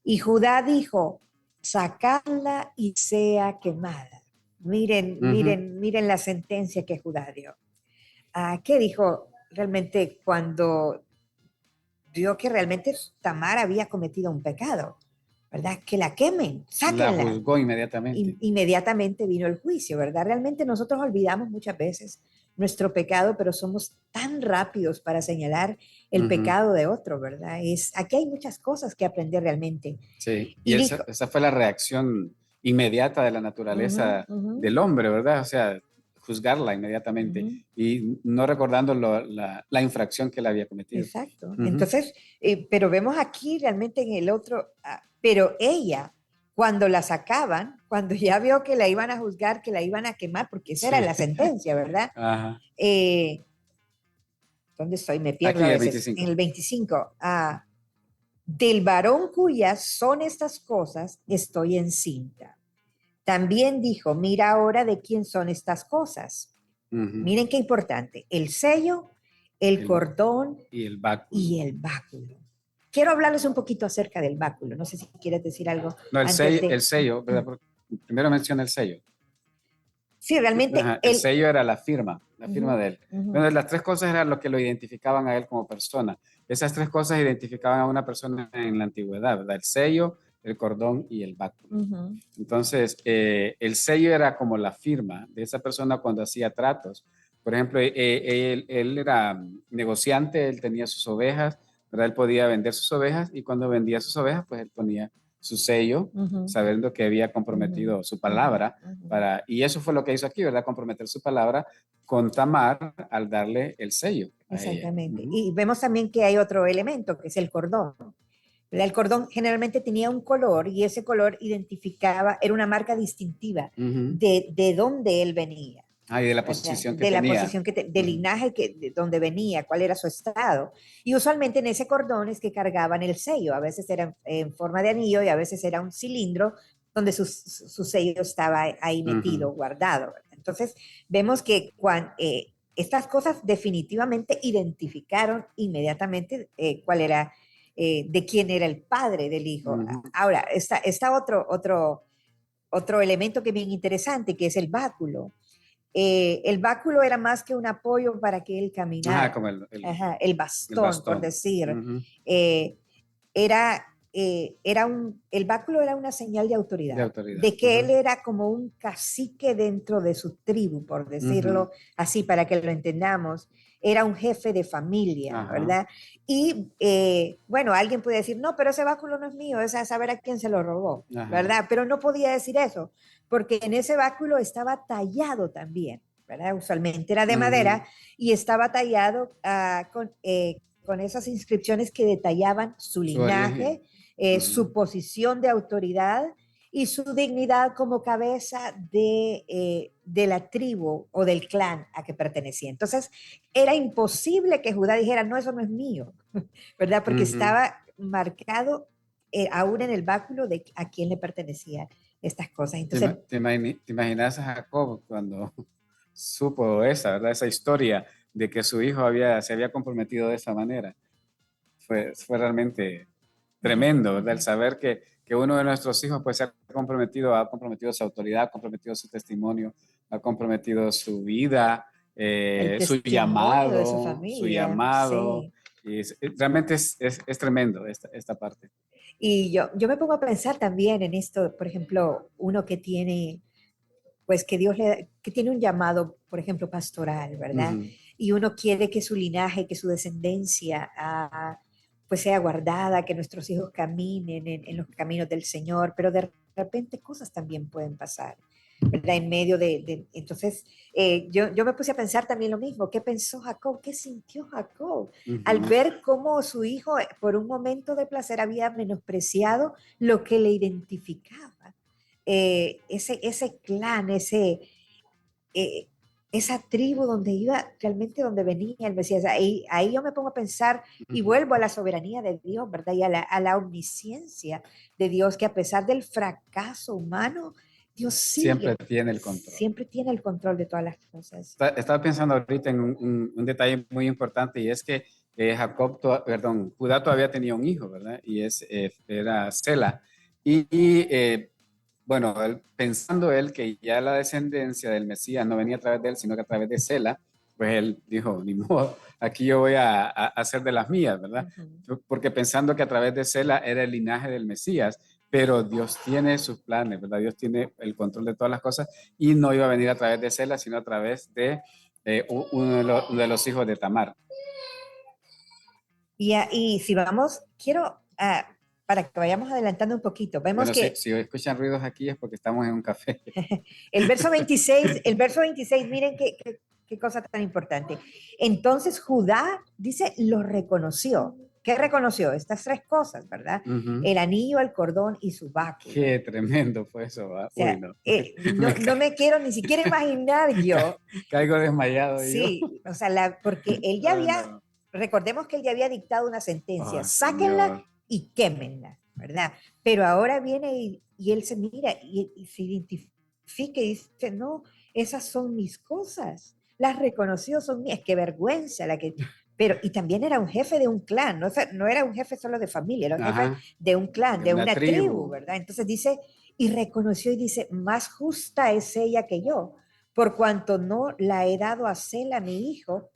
Y Judá dijo, sacadla y sea quemada. Miren, Ujú. miren, miren la sentencia que Judá dio. ¿Qué dijo realmente cuando vio que realmente Tamar había cometido un pecado? ¿Verdad? Que la quemen, La sáquenla. juzgó inmediatamente. Inmediatamente vino el juicio, ¿verdad? Realmente nosotros olvidamos muchas veces nuestro pecado, pero somos tan rápidos para señalar el Ujú. pecado de otro, ¿verdad? Aquí hay muchas cosas que aprender realmente. Sí, y Y dijo, esa fue la reacción inmediata de la ujú, naturaleza ujú, del hombre, ¿verdad? O sea, juzgarla inmediatamente ujú, y no recordando la infracción que él había cometido. exacto. Ujú. Entonces, pero vemos aquí realmente en el otro, pero ella, cuando la sacaban, cuando ya vio que la iban a juzgar, que la iban a quemar, porque esa era Sí. la sentencia, ¿verdad? Ajá. Eh, ¿Dónde estoy? Me pierdo Aquí a el veces. En 25. el 25. Del varón cuyas son estas cosas, estoy encinta. También dijo, mira ahora de quién son estas cosas. Ujú. Miren qué importante. El sello, el El, cordón y el báculo. y el báculo. Quiero hablarles un poquito acerca del báculo. No sé si quieres decir algo No, antes el de... sello, ¿verdad? Porque primero menciona el sello. Sí, realmente Ajá, el sello era la firma Ujú, de él. ujú. Bueno, las tres cosas eran lo que lo identificaban a él como persona. Esas tres cosas identificaban a una persona en la antigüedad, ¿verdad? El sello, el cordón y el báculo. Ujú, Entonces, el sello era como la firma de esa persona cuando hacía tratos. Por ejemplo, él era negociante, él tenía sus ovejas, ¿verdad? Él podía vender sus ovejas y cuando vendía sus ovejas, pues él ponía su sello, ujú, sabiendo que había ujú, comprometido su ujú, palabra ujú. para, y eso fue lo que hizo aquí, ¿verdad? Comprometer su palabra con Tamar al darle el sello a ella. Exactamente. Ujú. Y vemos también que hay otro elemento, que es el cordón. ¿Verdad? El cordón generalmente tenía un color y ese color identificaba, era una marca distintiva Ujú. de dónde él venía, Ah, y de la ¿verdad? posición que De la tenía. posición del Ujú. linaje de donde venía, cuál era su estado. Y usualmente en ese cordón es que cargaban el sello, a veces era en forma de anillo y a veces era un cilindro donde su sello estaba ahí Ujú. metido, guardado. ¿Verdad? Entonces vemos que estas cosas definitivamente identificaron inmediatamente cuál era de quién era el padre del hijo. Ujú. Ahora, está otro elemento que es bien interesante, que es el báculo. El báculo era más que un apoyo para que él Ajá, caminara. como Ajá, el el bastón, por bastón. decir. Ujú. Eh, el báculo era una señal de De autoridad, autoridad. de que él Ujú. era como un cacique dentro de su tribu, por Ujú. decirlo así, para que lo entendamos. Era un jefe de familia, Ajá. ¿verdad? Y bueno, alguien puede decir, no, pero ese báculo no es mío, es a saber a quién se lo robó, Ajá. ¿verdad? Pero no podía decir eso, porque en ese báculo estaba tallado también, ¿verdad? Usualmente era de Ujú. madera y estaba tallado con esas inscripciones que detallaban su Su origen. linaje, Ujú. su posición de autoridad y su dignidad como cabeza de la tribu o del clan a que pertenecía. Entonces, era imposible que Judá dijera, no, eso no es mío, ¿verdad? Porque Ujú. estaba marcado aún en el báculo de a quién le pertenecían estas cosas. Entonces, Te imaginas a Jacob cuando supo esa, ¿verdad? Esa historia de que su hijo se había comprometido de esa manera? Fue realmente ujú, tremendo, ¿verdad? El ujú, saber que uno de nuestros hijos pues ha comprometido su autoridad, ha comprometido su testimonio, ha comprometido su vida, el testimonio de su su familia, llamado, sí. Y realmente es tremendo esta parte. Y yo me pongo a pensar también en esto, por ejemplo, uno que tiene, pues que que tiene un llamado, por ejemplo, pastoral, ¿verdad? Ujú. Y uno quiere que su linaje, que su descendencia, pues sea guardada, que nuestros hijos caminen en los caminos del Señor, pero de repente cosas también pueden pasar, ¿verdad? En medio entonces, yo me puse a pensar también lo mismo. ¿Qué pensó Jacob? ¿Qué sintió Jacob al Ujú. ver cómo su hijo, por un momento de placer, había menospreciado lo que le identificaba? Ese clan, eh, esa tribu donde iba, realmente donde venía el Mesías. Ahí yo me pongo a pensar y Ujú. vuelvo a la soberanía de Dios, ¿verdad? Y a la omnisciencia de Dios, que a pesar del fracaso humano, Dios Siempre sigue, tiene el control. siempre tiene el control de todas las cosas. Estaba pensando ahorita en un detalle muy importante y es que Judá todavía tenía un hijo, ¿verdad? Era Sela. Bueno, pensando él que ya la descendencia del Mesías no venía a través de él, sino que a través de Sela, pues él dijo, ni modo, aquí yo voy a hacer de las mías, ¿verdad? Ujú. Porque pensando que a través de Sela era el linaje del Mesías, pero Dios tiene sus planes, ¿verdad? Dios tiene el control de todas las cosas y no iba a venir a través de Sela, sino a través de uno de los hijos de Tamar. Y si vamos, quiero, para que vayamos adelantando un poquito, vemos Bueno, que si escuchan ruidos aquí es porque estamos en un café. el verso 26, miren qué cosa tan importante. Entonces Judá, dice, lo reconoció. ¿Qué reconoció? Estas tres cosas, ¿verdad? Ujú. El anillo, el cordón y su báculo. Qué tremendo fue eso, ¿va? O Uy, sea, no. no, no me quiero ni siquiera imaginar yo. Caigo desmayado yo. Sí, o sea, porque él ya Oh, había, no. recordemos que él ya había dictado una sentencia, Oh, sáquenla Señor. y quémenla, ¿verdad? Pero ahora viene y él se mira y se identifica y dice, no, esas son mis cosas, las reconoció, son mías, qué vergüenza la que... Pero, y también era un jefe de un clan, no, no era un jefe solo de familia, era un jefe Ajá, de un clan, de de una una tribu, tribu. ¿verdad? Entonces dice, y reconoció y dice, más justa es ella que yo, por cuanto no la he dado a Sela, mi hijo,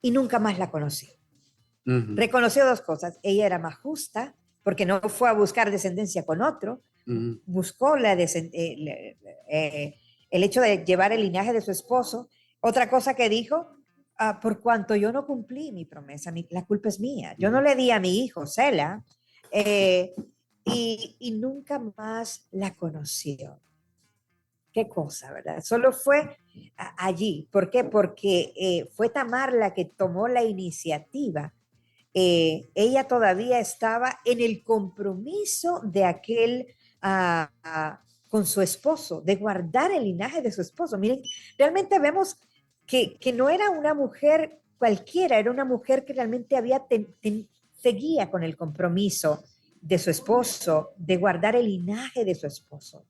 y nunca más la conocí. Ujú, Reconoció dos cosas. Ella era más justa, porque no fue a buscar descendencia con otro, ujú, buscó el hecho de llevar el linaje de su esposo. Otra cosa que dijo, por cuanto yo no cumplí mi promesa, la culpa es mía. Yo no ujú. le di a mi hijo Sela, eh, y nunca más la conoció. Qué cosa, ¿verdad? Solo fue allí. ¿Por qué? Porque fue Tamar la que tomó la iniciativa. Ella todavía estaba en el compromiso de con su esposo, de guardar el linaje de su esposo. Miren, realmente vemos que no era una mujer cualquiera, era una mujer que realmente seguía con el compromiso de su esposo, de guardar el linaje de su esposo.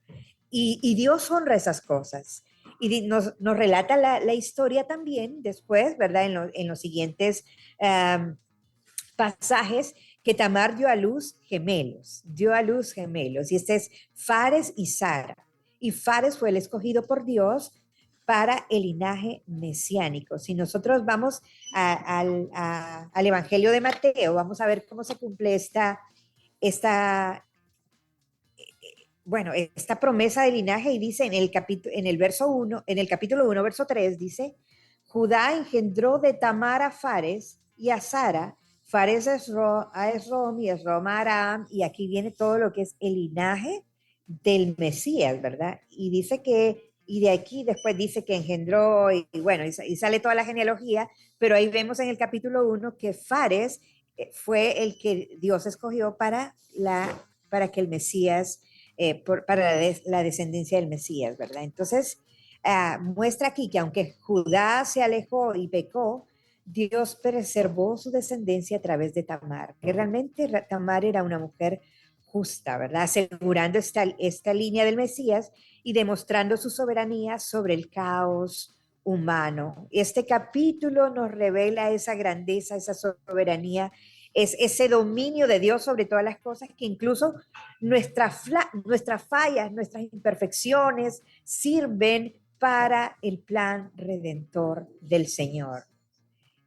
Y Dios honra esas cosas. Y nos relata la historia también después, ¿verdad? En los siguientes pasajes, que Tamar dio a luz gemelos, y este es Fares y Sara. Y Fares fue el escogido por Dios para el linaje mesiánico. Si nosotros vamos al Evangelio de Mateo, vamos a ver cómo se cumple esta, bueno, esta promesa de linaje, y dice en el verso 1, en el capítulo 1, verso 3, dice, Judá engendró de Tamar a Fares y a Sara, Fares a Esrom y Esrom a Aram, y aquí viene todo lo que es el linaje del Mesías, ¿verdad? Y dice y de aquí después dice que engendró, y bueno, y sale toda la genealogía, pero ahí vemos en el capítulo 1 que Fares fue el que Dios escogió para que el Mesías para la descendencia del Mesías, ¿verdad? Entonces, muestra aquí que aunque Judá se alejó y pecó, Dios preservó su descendencia a través de Tamar, que realmente Tamar era una mujer justa, ¿verdad? Asegurando esta línea del Mesías y demostrando su soberanía sobre el caos humano. Este capítulo nos revela esa grandeza, esa soberanía, es ese dominio de Dios sobre todas las cosas, que incluso nuestras fallas, nuestras imperfecciones sirven para el plan redentor del Señor.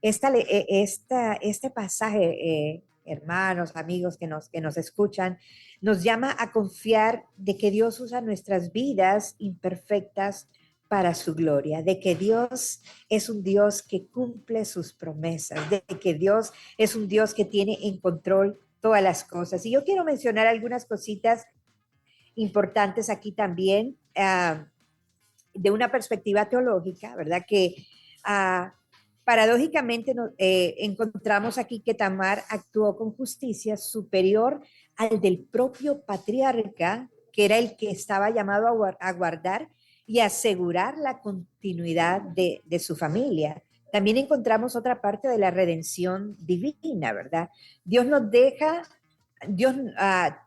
este pasaje, hermanos, amigos que nos escuchan, nos llama a confiar de que Dios usa nuestras vidas imperfectas para su gloria, de que Dios es un Dios que cumple sus promesas, de que Dios es un Dios que tiene en control todas las cosas. Y yo quiero mencionar algunas cositas importantes aquí también, de una perspectiva teológica, ¿verdad? Que paradójicamente encontramos aquí que Tamar actuó con justicia superior al del propio patriarca, que era el que estaba llamado a guardar y asegurar la continuidad de su familia. También encontramos otra parte de la redención divina, ¿verdad? Dios nos deja Dios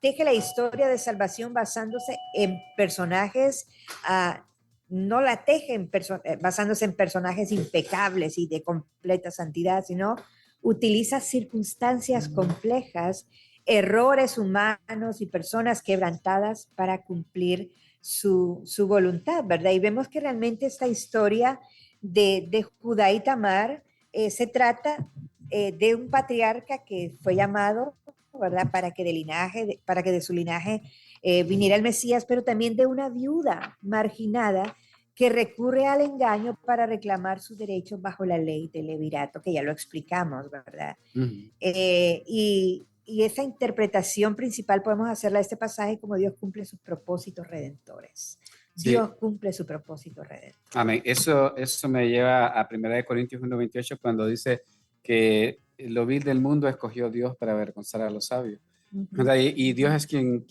teje la historia de salvación basándose en personajes, no la teje basándose en personajes impecables y de completa santidad, sino utiliza circunstancias complejas, errores humanos y personas quebrantadas para cumplir su voluntad, ¿verdad? Y vemos que realmente esta historia de Judá y Tamar se trata de un patriarca que fue llamado, ¿verdad? Para que de su linaje viniera el Mesías, pero también de una viuda marginada que recurre al engaño para reclamar sus derechos bajo la ley del levirato, que ya lo explicamos, ¿verdad? Ujú. Y esa interpretación principal podemos hacerla de este pasaje como Dios cumple sus propósitos redentores. Sí, Dios cumple su propósito redentor. amén. Eso me lleva a 1 Corintios 1:28 cuando dice que lo vil del mundo escogió Dios para avergonzar a los sabios. ¿Verdad? Y Dios es quien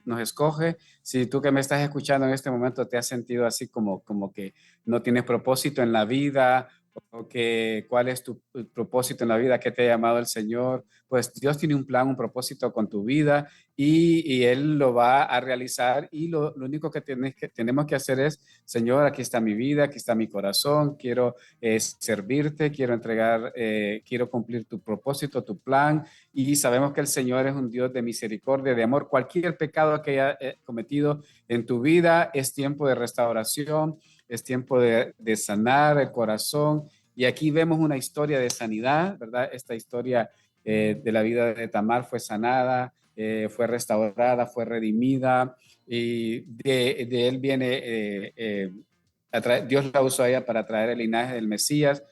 nos escoge. Si tú que me estás escuchando en este momento te has sentido así como que no tienes propósito en la vida o que cuál es tu propósito en la vida, qué te ha llamado el Señor, pues Dios tiene un plan, un propósito con tu vida y Él lo va a realizar y lo único que tenemos que hacer es, Señor, aquí está mi vida, aquí está mi corazón, quiero servirte, quiero entregar, quiero cumplir tu propósito, tu plan y sabemos que el Señor es un Dios de misericordia, de amor. Cualquier pecado que haya cometido en tu vida es tiempo de restauración, es tiempo de sanar el corazón. Y aquí vemos una historia de sanidad, ¿verdad? Esta historia de la vida de Tamar fue sanada, fue restaurada, fue redimida y de él viene, Dios la usó a ella para traer el linaje del Mesías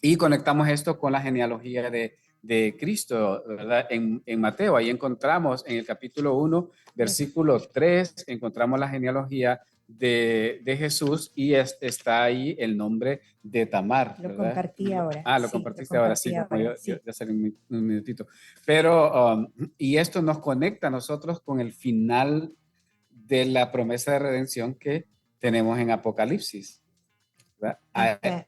y conectamos esto con la genealogía de Cristo, ¿verdad? En Mateo, ahí encontramos en el capítulo 1, versículo 3, encontramos la genealogía de Jesús y está ahí el nombre de Tamar, Lo ¿verdad? compartí ahora. Ah, lo Sí, compartiste ahora, sí, como ahora, yo sí. ya salí un minutito. Pero, y esto nos conecta a nosotros con el final de la promesa de redención que tenemos en Apocalipsis, ¿verdad? Ajá.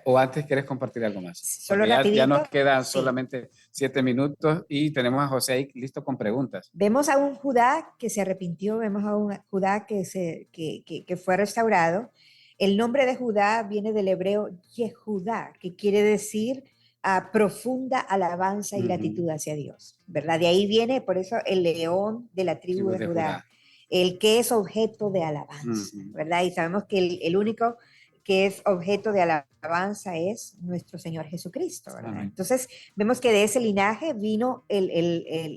O antes quieres compartir algo más, Solo porque ya rapidito, nos quedan sí. solamente 7 minutos y tenemos a José ahí listo con preguntas. Vemos a un Judá que se arrepintió, vemos a un Judá que fue restaurado. El nombre de Judá viene del hebreo Yehudá, que quiere decir profunda alabanza y Ujú. gratitud hacia Dios, ¿verdad? De ahí viene, por eso, el león de la tribu Tribu de de Judá, Judá. el que es objeto de alabanza, Ujú. ¿verdad? Y sabemos que el único que es objeto de alabanza es nuestro Señor Jesucristo, ¿verdad? Amén. Entonces, vemos que de ese linaje vino el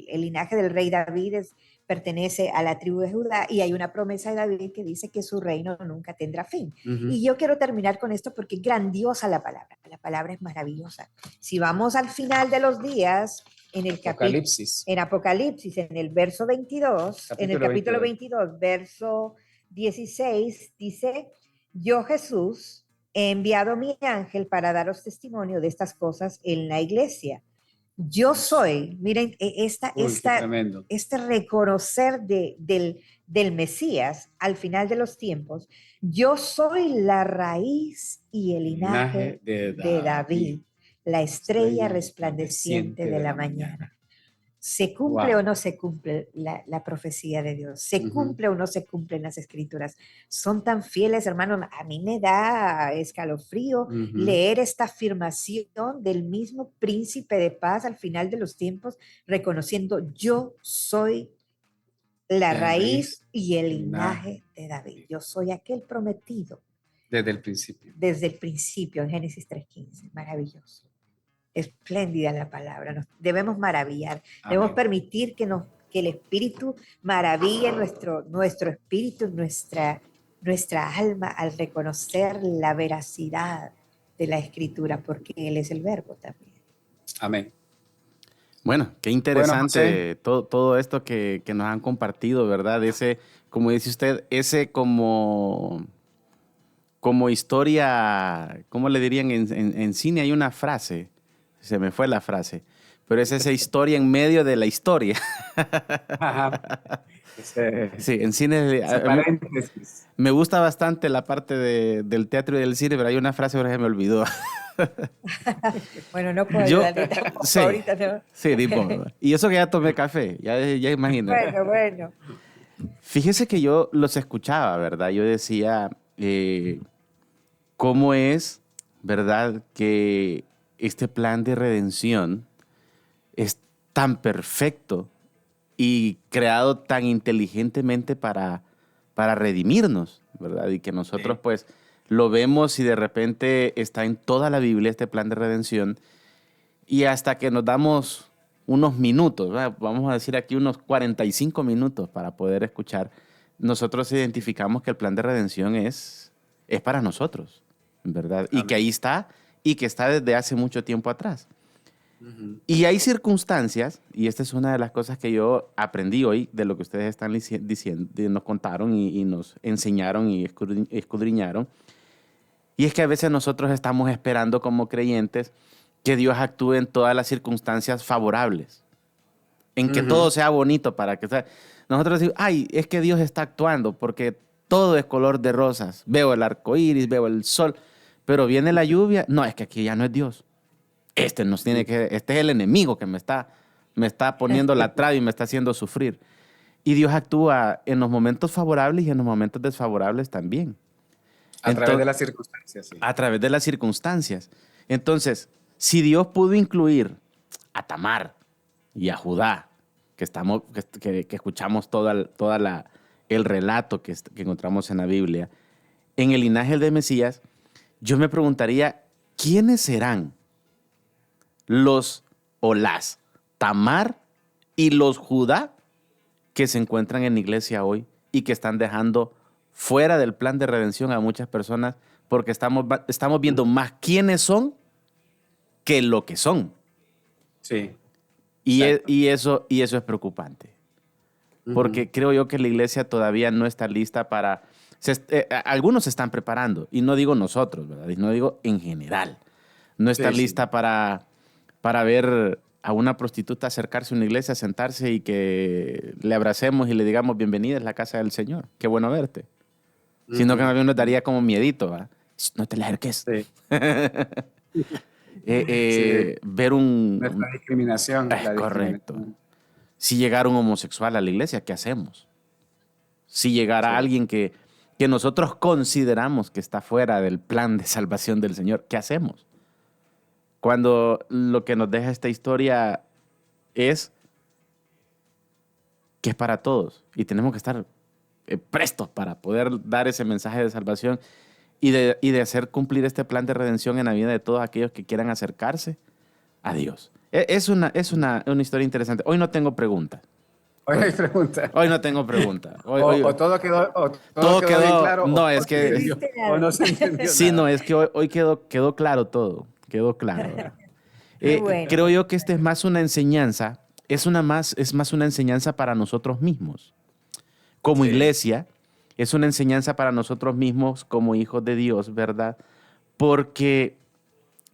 linaje del rey David, pertenece a la tribu de Judá y hay una promesa de David que dice que su reino nunca tendrá fin. Ujú. Y yo quiero terminar con esto porque es grandiosa la palabra es maravillosa. Si vamos al final de los días, en el capítulo, Apocalipsis, en Apocalipsis, en el verso 22, en el capítulo capítulo 22. 22, verso 16, dice, yo Jesús he enviado mi ángel para daros testimonio de estas cosas en la iglesia. Yo soy, miren, Uy, qué tremendo. este reconocer del Mesías al final de los tiempos, yo soy la raíz y el El linaje linaje de de David, David, la estrella estrella resplandeciente resplandeciente de de la la mañana. mañana. ¿Se cumple o Wow. no se cumple la profecía de Dios? ¿Se Ujú. cumple o no se cumplen las escrituras? Son tan fieles, hermano. A mí me da escalofrío Ujú. leer esta afirmación del mismo príncipe de paz al final de los tiempos, reconociendo yo soy la La raíz raíz, y el el linaje linaje de David. Yo soy aquel prometido desde el principio. desde el principio en Génesis 3:15. Maravilloso. espléndida la palabra. Nos debemos maravillar, debemos Amén. permitir que el Espíritu maraville nuestro espíritu, nuestra alma al reconocer la veracidad de la Escritura, porque Él es el Verbo también. Amén. Bueno, qué Bueno, interesante José, todo esto que nos han compartido, ¿verdad? Ese, como dice usted, ese como historia, ¿cómo le dirían? En cine hay una frase, se me fue la frase, pero es esa historia en medio de la historia. ajá, Sí, en cine ese a mí paréntesis. me gusta bastante la parte del teatro y del cine, pero hay una frase que ahora se me olvidó. Bueno, no puedo Yo, ayudarle tampoco sí, ahorita, ¿no? sí, tipo, y eso que ya tomé café, ya imagino. Bueno. Fíjese que yo los escuchaba, ¿verdad? Yo decía, ¿cómo es, verdad, que este plan de redención es tan perfecto y creado tan inteligentemente para redimirnos, ¿verdad? Y que nosotros Sí. pues lo vemos y de repente está en toda la Biblia este plan de redención y hasta que nos damos unos minutos, ¿verdad? Vamos a decir aquí unos 45 minutos para poder escuchar, nosotros identificamos que el plan de redención es para nosotros, ¿verdad? Y que Amén. ahí está y que está desde hace mucho tiempo atrás. Ujú. Y hay circunstancias, y esta es una de las cosas que yo aprendí hoy de lo que ustedes están diciendo, nos contaron y nos enseñaron y escudriñaron, y es que a veces nosotros estamos esperando como creyentes que Dios actúe en todas las circunstancias favorables, en que Ujú. todo sea bonito para que sea. Nosotros decimos, ay, es que Dios está actuando porque todo es color de rosas. Veo el arco iris, veo el sol, pero viene la lluvia. No, es que aquí ya no es Dios. Este es el enemigo que me está poniendo la traba y me está haciendo sufrir. Y Dios actúa en los momentos favorables y en los momentos desfavorables también. A través de Entonces, las circunstancias, sí. a través de las circunstancias. Entonces, si Dios pudo incluir a Tamar y a Judá, que escuchamos el relato que encontramos en la Biblia, en el linaje de Mesías, yo me preguntaría, ¿quiénes serán los o las Tamar y los Judá que se encuentran en la iglesia hoy y que están dejando fuera del plan de redención a muchas personas porque estamos viendo más quiénes son que lo que son? Sí, Y, exacto. y eso es preocupante, Ujú. porque creo yo que la iglesia todavía no está lista para... algunos se están preparando, y no digo nosotros, ¿verdad? Y no digo en general. No está Sí, sí. lista para ver a una prostituta acercarse a una iglesia, sentarse y que le abracemos y le digamos, bienvenida, es la casa del Señor, qué bueno verte. Sino que Ujú. más bien nos daría como miedito, ¿va? "Shh, no te le acerques." Sí, sí. Ver un... Nuestra discriminación, Es la correcto. discriminación. Si llegara un homosexual a la iglesia, ¿qué hacemos? Si llegara Sí. alguien que nosotros consideramos que está fuera del plan de salvación del Señor, ¿qué hacemos? Cuando lo que nos deja esta historia es que es para todos y tenemos que estar prestos para poder dar ese mensaje de salvación y de hacer cumplir este plan de redención en la vida de todos aquellos que quieran acercarse a Dios. Es una historia interesante. Hoy no tengo preguntas. Hoy hay pregunta. Hoy no tengo preguntas. O todo Todo quedó bien quedó. claro, No, o es no se No que. entendió, entendiste o nada. no se entendió Sí, no, nada. es que hoy quedó claro todo. Quedó claro. Qué bueno. Creo yo que esta es más una enseñanza. Es más una enseñanza para nosotros mismos. Como Sí. iglesia, es una enseñanza para nosotros mismos como hijos de Dios, ¿verdad? Porque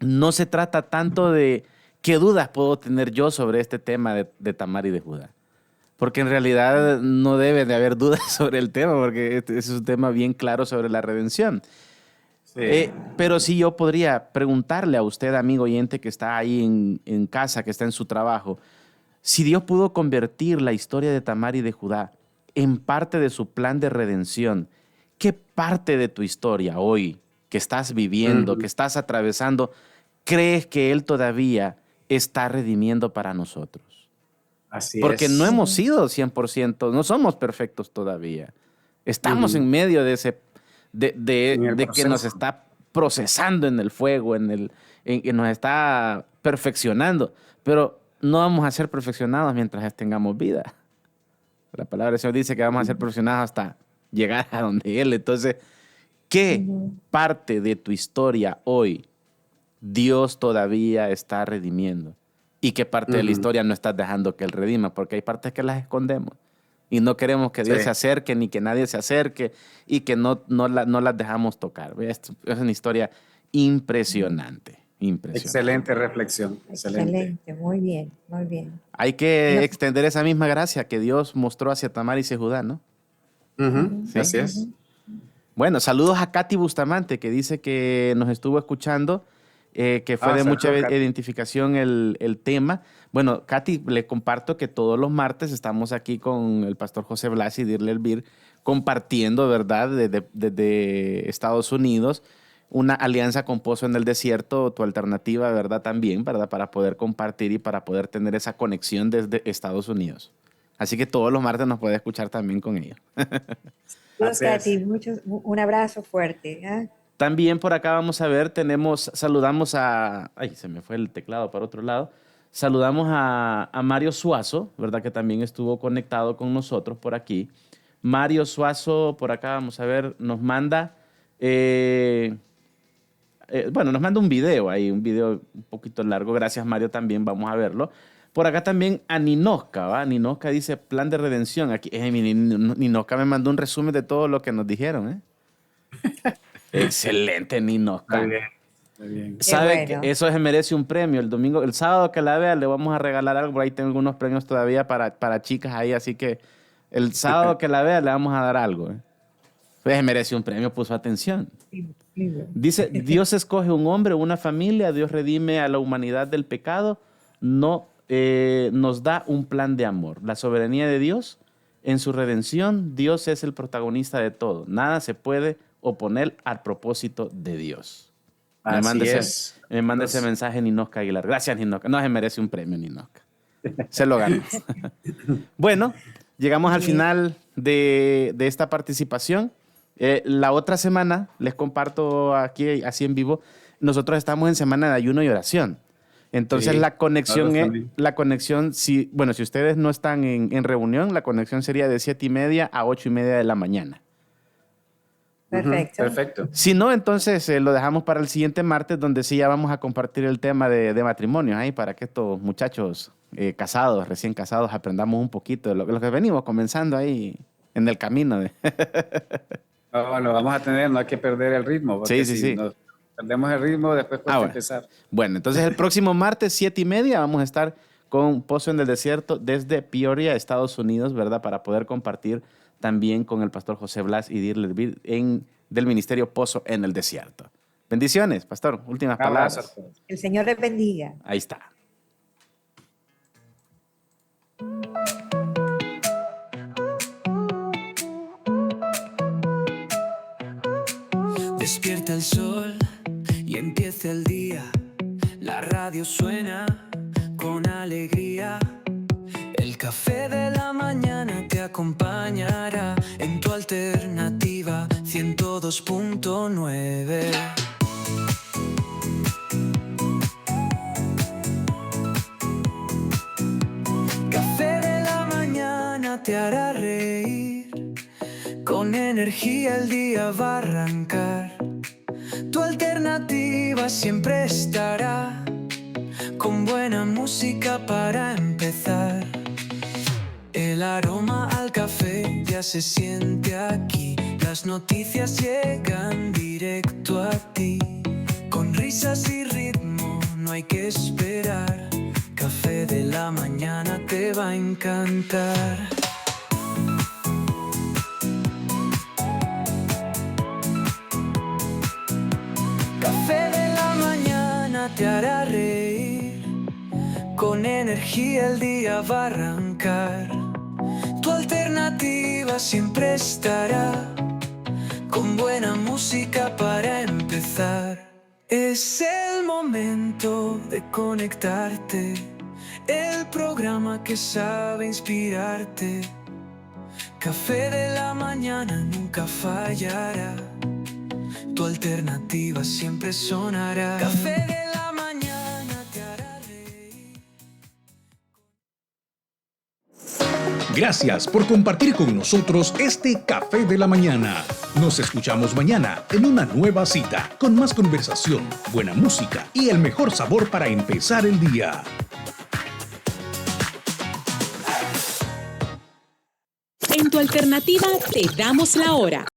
no se trata tanto de qué dudas puedo tener yo sobre este tema de Tamar y de Judá. Porque en realidad no debe de haber dudas sobre el tema, porque este es un tema bien claro sobre la redención. Sí. Pero sí yo podría preguntarle a usted, amigo oyente, que está ahí en casa, que está en su trabajo, si Dios pudo convertir la historia de Tamar y de Judá en parte de su plan de redención, ¿qué parte de tu historia hoy que estás viviendo, que Ujú. estás atravesando, crees que Él todavía está redimiendo para nosotros? Así Porque no es. hemos Ujú. sido 100%, no somos perfectos todavía. Estamos Ujú. en medio de ese, de, de- En el de que nos proceso. está procesando en el fuego, en que nos está perfeccionando. Pero no vamos a ser perfeccionados mientras tengamos vida. La palabra del Señor dice que vamos a ser perfeccionados hasta llegar a donde Él. Entonces, ¿qué parte de tu historia hoy Dios todavía está redimiendo? ¿Y qué parte de la historia no estás dejando que Él redima? Porque hay partes que las escondemos. Y no queremos que Dios se acerque, ni que nadie se acerque, y que no las dejamos tocar. Es una historia impresionante. Excelente reflexión. Excelente, muy bien, muy bien. Hay que extender esa misma gracia que Dios mostró hacia Tamaris y Judá, ¿no? ¿Sí? Así es. Bueno, saludos a Katy Bustamante, que dice que nos estuvo escuchando, que fue de mucha identificación el tema. Bueno, Katy, le comparto que todos los martes estamos aquí con el pastor José Blas y Dirle Elvir compartiendo, ¿verdad?, desde Estados Unidos, una alianza con Pozo en el Desierto, tu alternativa, ¿verdad?, también, ¿verdad?, para poder compartir y para poder tener esa conexión desde Estados Unidos. Así que todos los martes nos puede escuchar también con ellos. Katy, un abrazo fuerte. ¿Eh? También por acá vamos a ver, saludamos a... Ay, se me fue el teclado para otro lado. Saludamos a Mario Suazo, ¿verdad?, que también estuvo conectado con nosotros por aquí. Mario Suazo, por acá vamos a ver, nos manda... nos manda un video ahí, un video un poquito largo. Gracias, Mario, también vamos a verlo. Por acá también a Ninoska, ¿va? Ninoska dice plan de redención. Aquí, Ninoska me mandó un resumen de todo lo que nos dijeron, ¿eh? Excelente, Ninoska. Muy bien. Sabe que eso se merece un premio. El sábado que la vea le vamos a regalar algo. Por ahí tengo algunos premios todavía para chicas ahí, así que el sábado que la vea le vamos a dar algo, ¿eh? Pues merece un premio, puso atención. Dice, Dios escoge un hombre, una familia, Dios redime a la humanidad del pecado, nos da un plan de amor. La soberanía de Dios, en su redención, Dios es el protagonista de todo. Nada se puede oponer al propósito de Dios. Me manda ese mensaje Ninoska Aguilar. Gracias, Ninoska. No se merece un premio, Ninoska. Se lo ganó. Bueno, llegamos al final de esta participación. La otra semana, les comparto aquí, así en vivo, nosotros estamos en semana de ayuno y oración. Entonces la conexión, si ustedes no están en reunión, la conexión sería de 7:30 a 8:30 de la mañana. Perfecto. Si no, entonces lo dejamos para el siguiente martes, donde sí ya vamos a compartir el tema de matrimonio, ahí para que estos muchachos recién casados, aprendamos un poquito de lo que venimos comenzando ahí en el camino. No, lo vamos a tener, no hay que perder el ritmo. Porque si nos perdemos el ritmo, después cuesta empezar. Bueno, entonces el próximo martes, 7:30, vamos a estar con Pozo en el Desierto desde Peoria, Estados Unidos, ¿verdad? Para poder compartir también con el pastor José Blas y Dirle Elvir del Ministerio Pozo en el Desierto. Bendiciones, pastor. Últimas palabras. El Señor les bendiga. Ahí está. Despierta el sol y empieza el día. La radio suena con alegría. El café de la mañana te acompañará en tu alternativa 102.9. Café de la mañana te hará reír. Con energía el día va a arrancar. Tu alternativa siempre estará, con buena música para empezar. El aroma al café ya se siente aquí. Las noticias llegan directo a ti. Con risas y ritmo no hay que esperar. Café de la mañana te va a encantar. Café de la mañana te hará reír. Con energía el día va a arrancar. Tu alternativa siempre estará, con buena música para empezar. Es el momento de conectarte. El programa que sabe inspirarte. Café de la mañana nunca fallará. Tu alternativa siempre sonará. Café de la mañana te hará reír. Gracias por compartir con nosotros este Café de la Mañana. Nos escuchamos mañana en una nueva cita con más conversación, buena música y el mejor sabor para empezar el día. En tu alternativa te damos la hora.